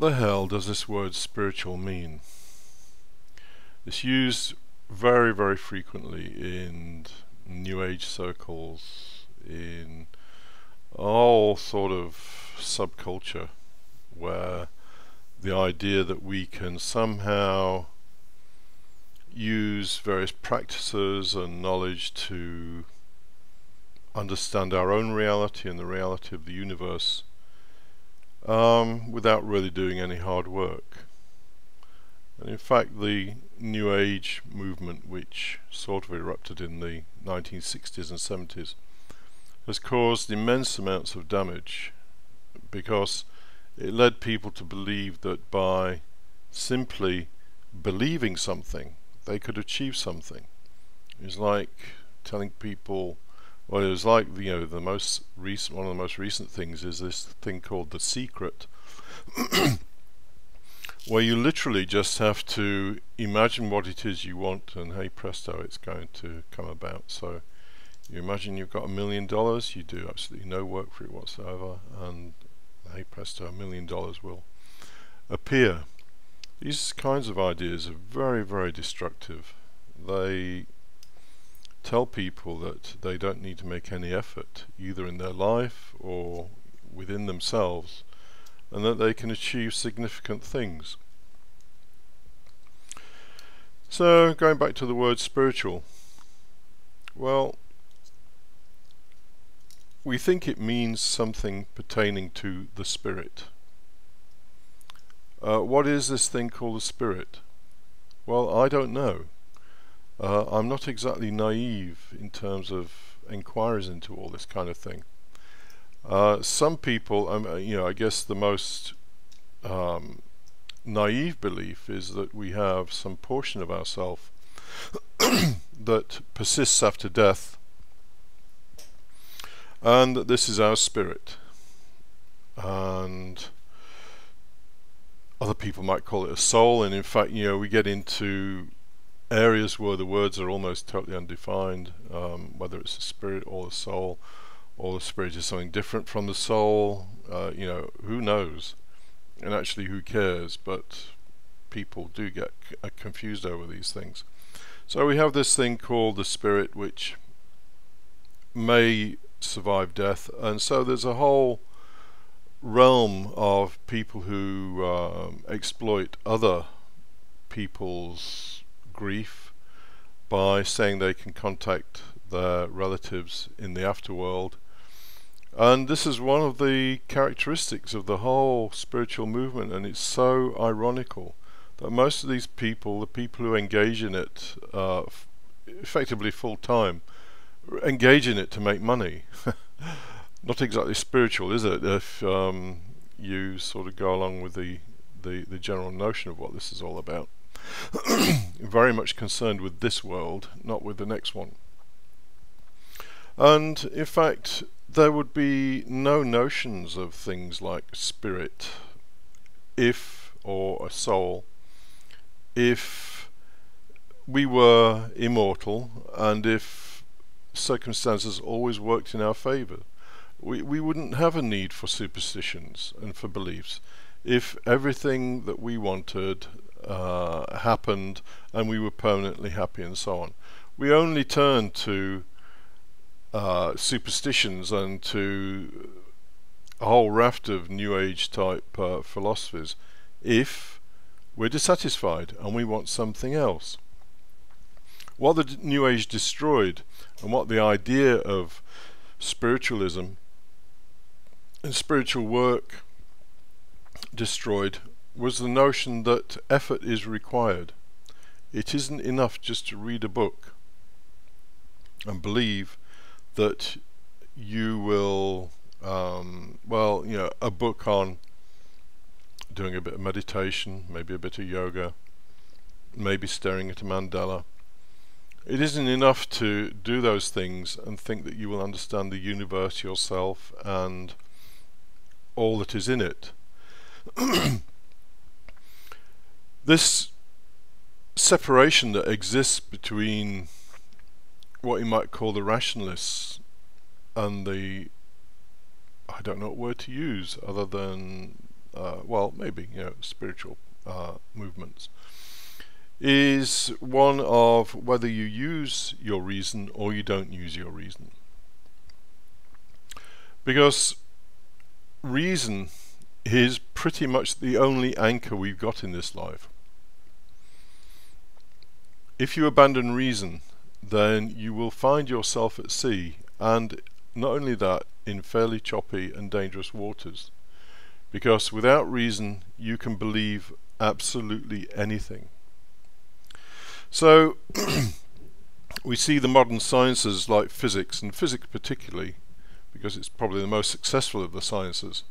the hell does this word spiritual mean? It's used very, very frequently in New Age circles, in all sort of subculture, where the idea that we can somehow use various practices and knowledge to understand our own reality and the reality of the universe without really doing any hard work. And in fact, the New Age movement, which sort of erupted in the 1960s and 70s, has caused immense amounts of damage because it led people to believe that by simply believing something they could achieve something. It's like telling people, well, it was like, the most recent, one of the most recent things is this thing called The Secret, where you literally just have to imagine what it is you want, and hey presto, it's going to come about. So you imagine you've got $1 million, you do absolutely no work for it whatsoever, and hey presto, $1 million will appear. These kinds of ideas are very, very destructive. They tell people that they don't need to make any effort, either in their life or within themselves, and that they can achieve significant things. So, going back to the word spiritual, well, we think it means something pertaining to the spirit. What is this thing called the spirit? Well, I don't know. I'm not exactly naive in terms of inquiries into all this kind of thing. Some people, I guess the most naive belief is that we have some portion of ourself that persists after death, and that this is our spirit. And other people might call it a soul, and in fact, we get into areas where the words are almost totally undefined, whether it's the spirit or the soul, or the spirit is something different from the soul. Who knows? And actually, who cares? But people do get confused over these things. So we have this thing called the spirit, which may survive death, and so there's a whole realm of people who exploit other people's grief by saying they can contact their relatives in the afterworld. And this is one of the characteristics of the whole spiritual movement, and it's so ironical that most of these people, the people who engage in it effectively full time, engage in it to make money. Not exactly spiritual, is it, if you sort of go along with the general notion of what this is all about. Very much concerned with this world, not with the next one. And in fact, there would be no notions of things like spirit or a soul if we were immortal, and if circumstances always worked in our favor. We wouldn't have a need for superstitions and for beliefs if everything that we wanted happened and we were permanently happy and so on. We only turn to superstitions and to a whole raft of New Age type philosophies if we're dissatisfied and we want something else. What the New Age destroyed, and what the idea of spiritualism and spiritual work destroyed, was the notion that effort is required. It isn't enough just to read a book and believe that you will, a book on doing a bit of meditation, maybe a bit of yoga, maybe staring at a mandala. It isn't enough to do those things and think that you will understand the universe, yourself, and all that is in it. This separation that exists between what you might call the rationalists and the, I don't know what word to use other than well, maybe, spiritual movements, is one of whether you use your reason or you don't use your reason. Because reason is pretty much the only anchor we've got in this life. If you abandon reason, then you will find yourself at sea, and not only that, in fairly choppy and dangerous waters. Because without reason, you can believe absolutely anything. So we see the modern sciences like physics, and physics particularly, because it's probably the most successful of the sciences,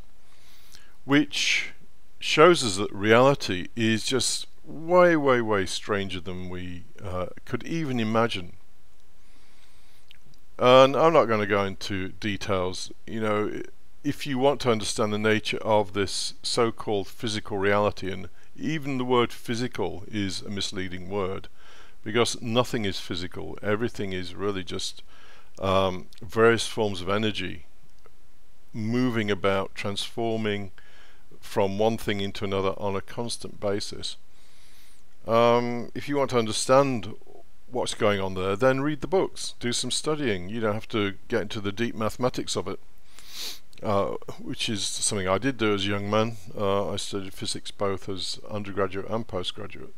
which shows us that reality is just way, way, way stranger than we could even imagine. And I'm not going to go into details. If you want to understand the nature of this so-called physical reality, and even the word physical is a misleading word, because nothing is physical. Everything is really just various forms of energy moving about, transforming from one thing into another on a constant basis. If you want to understand what's going on there, then read the books, do some studying. You don't have to get into the deep mathematics of it, which is something I did do as a young man. I studied physics both as undergraduate and postgraduate.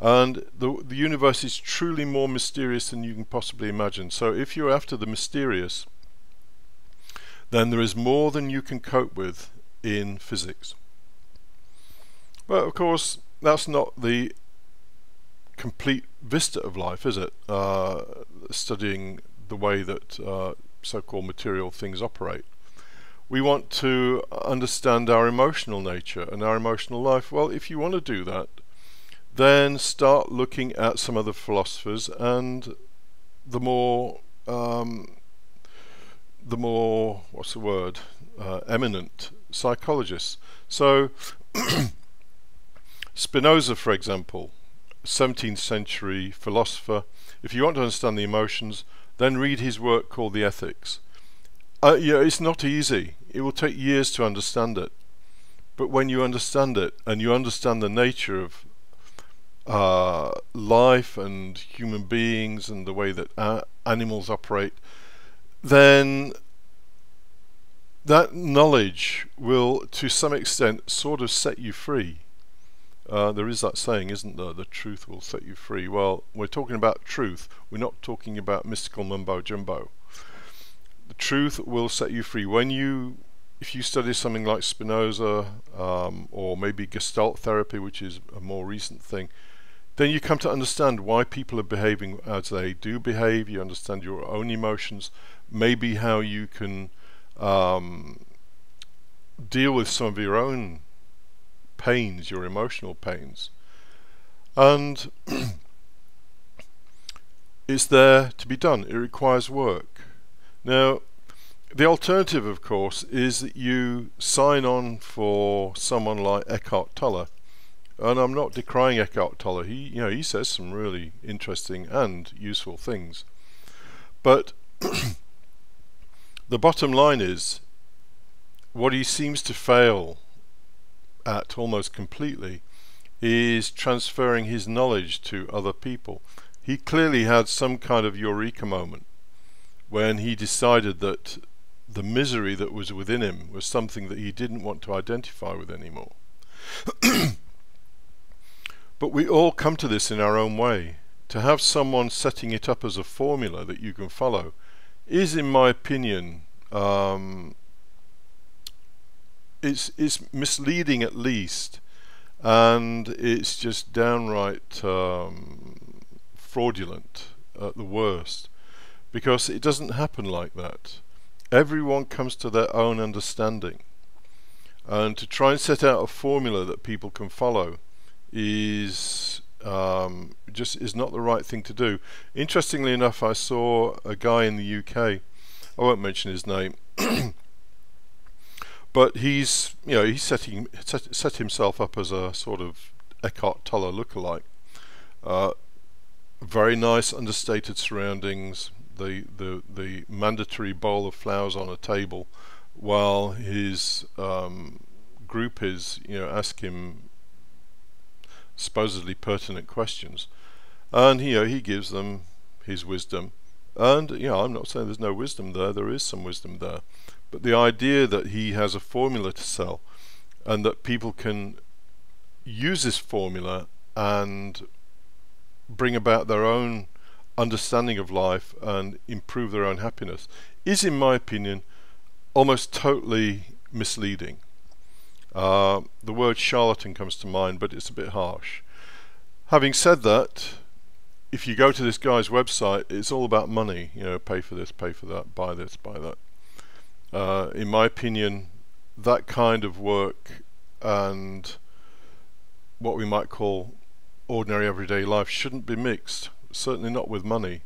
And the universe is truly more mysterious than you can possibly imagine. So if you're after the mysterious, then there is more than you can cope with in physics. But of course, that's not the complete vista of life, is it? Studying the way that so-called material things operate. We want to understand our emotional nature and our emotional life. Well, if you want to do that, then start looking at some other philosophers and the more what's the word, eminent psychologists. So Spinoza, for example, 17th century philosopher. If you want to understand the emotions, then read his work called The Ethics. It's not easy. It will take years to understand it. But when you understand it, and you understand the nature of life and human beings and the way that animals operate, then that knowledge will, to some extent, sort of set you free. There is that saying, isn't there? The truth will set you free. Well, we're talking about truth. We're not talking about mystical mumbo jumbo. The truth will set you free. If you study something like Spinoza, or maybe Gestalt therapy, which is a more recent thing, then you come to understand why people are behaving as they do behave. You understand your own emotions, maybe how you can deal with some of your own pains, your emotional pains. And it's there to be done. It requires work. Now, the alternative, of course, is that you sign on for someone like Eckhart Tolle. And I'm not decrying Eckhart Tolle. He says some really interesting and useful things. But the bottom line is, what he seems to fail at almost completely is transferring his knowledge to other people. He clearly had some kind of eureka moment when he decided that the misery that was within him was something that he didn't want to identify with anymore. But we all come to this in our own way. To have someone setting it up as a formula that you can follow is, in my opinion, it's misleading at least, and it's just downright fraudulent at the worst, because it doesn't happen like that. Everyone comes to their own understanding, and to try and set out a formula that people can follow is just is not the right thing to do. Interestingly enough, I saw a guy in the UK, I won't mention his name, but he set himself up as a sort of Eckhart Tolle lookalike. Very nice, understated surroundings, the mandatory bowl of flowers on a table, while his group is, ask him supposedly pertinent questions, and he gives them his wisdom. And I'm not saying there's no wisdom there. There is some wisdom there, but the idea that he has a formula to sell, and that people can use this formula and bring about their own understanding of life and improve their own happiness, is, in my opinion, almost totally misleading. The word charlatan comes to mind, but it's a bit harsh. Having said that, if you go to this guy's website, it's all about money. Pay for this, pay for that, buy this, buy that. In my opinion, that kind of work and what we might call ordinary everyday life shouldn't be mixed, certainly not with money.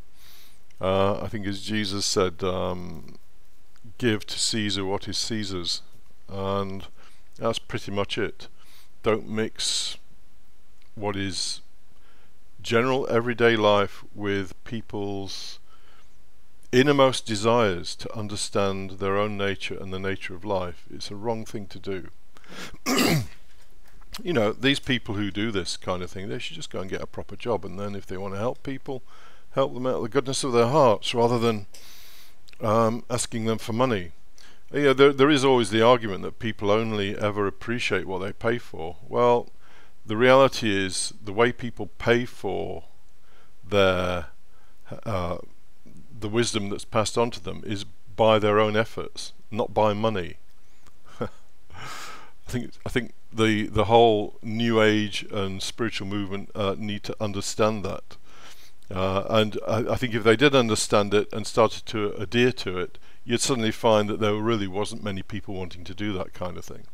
I think, as Jesus said, give to Caesar what is Caesar's, and that's pretty much it. Don't mix what is general everyday life with people's innermost desires to understand their own nature and the nature of life. It's a wrong thing to do. These people who do this kind of thing, they should just go and get a proper job, and then if they want to help people, help them out of the goodness of their hearts, rather than asking them for money. There is always the argument that people only ever appreciate what they pay for. Well, the reality is the way people pay for their the wisdom that's passed on to them is by their own efforts, not by money. I think the whole New Age and spiritual movement need to understand that, and I think if they did understand it and started to adhere to it, you'd suddenly find that there really wasn't many people wanting to do that kind of thing.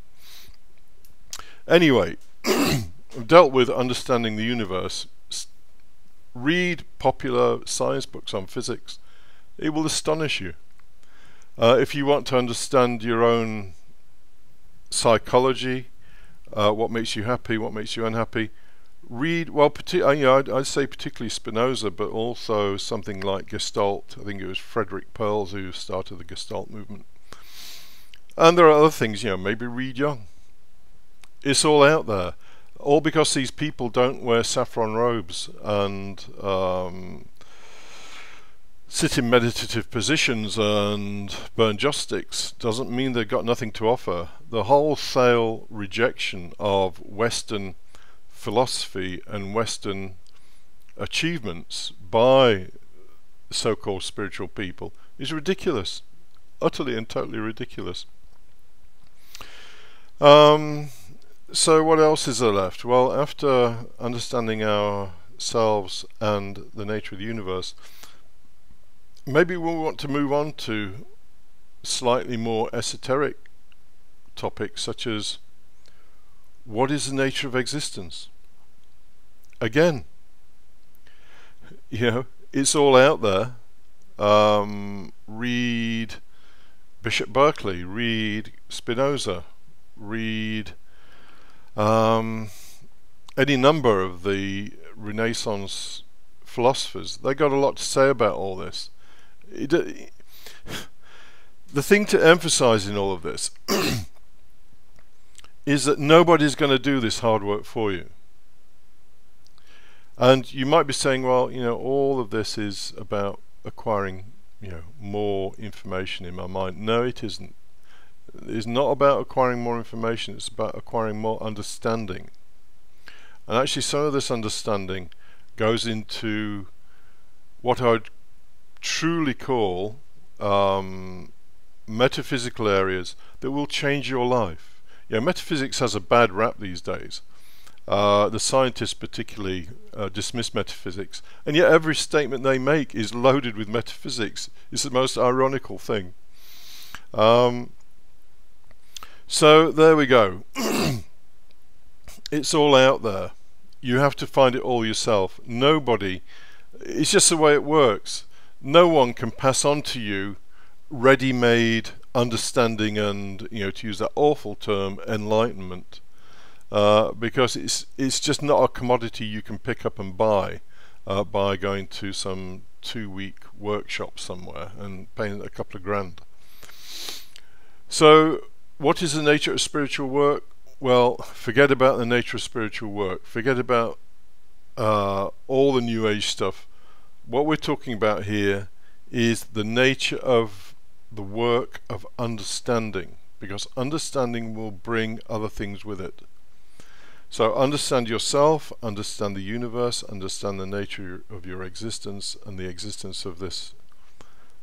Anyway, I've dealt with understanding the universe. Read popular science books on physics. It will astonish you. If you want to understand your own psychology, what makes you happy, what makes you unhappy, read, well, I'd say particularly Spinoza, but also something like Gestalt. I think it was Frederick Perls who started the Gestalt movement. And there are other things, maybe read Jung. It's all out there. All because these people don't wear saffron robes and sit in meditative positions and burn joss sticks doesn't mean they've got nothing to offer. The wholesale rejection of Western philosophy and Western achievements by so-called spiritual people is ridiculous, utterly and totally ridiculous. So what else is there left? Well, after understanding ourselves and the nature of the universe, maybe we want to move on to slightly more esoteric topics, such as what is the nature of existence? Again, it's all out there. Read Bishop Berkeley, read Spinoza, read any number of the Renaissance philosophers. They got a lot to say about all this. The thing to emphasize in all of this is that nobody's going to do this hard work for you. And you might be saying, well, all of this is about acquiring, more information in my mind. No, it isn't. It's not about acquiring more information, it's about acquiring more understanding. And actually some of this understanding goes into what I would truly call metaphysical areas that will change your life. Metaphysics has a bad rap these days. The scientists particularly dismiss metaphysics, and yet every statement they make is loaded with metaphysics. It's the most ironical thing. So there we go. It's all out there. You have to find it all yourself. Nobody, it's just the way it works. No one can pass on to you ready-made understanding and, to use that awful term, enlightenment, because it's just not a commodity you can pick up and buy by going to some 2-week workshop somewhere and paying a couple of grand. So what is the nature of spiritual work? well, forget about the nature of spiritual work. Forget about all the New Age stuff. What we're talking about here is the nature of the work of understanding, because understanding will bring other things with it. So understand yourself, understand the universe, understand the nature of your existence and the existence of this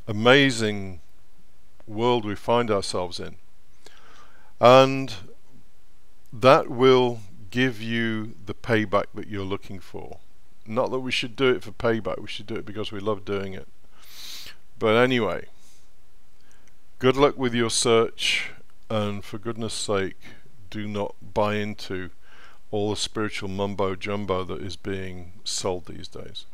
amazing world we find ourselves in. And that will give you the payback that you're looking for. Not that we should do it for payback, we should do it because we love doing it. But anyway, good luck with your search, and for goodness sake, do not buy into all the spiritual mumbo jumbo that is being sold these days.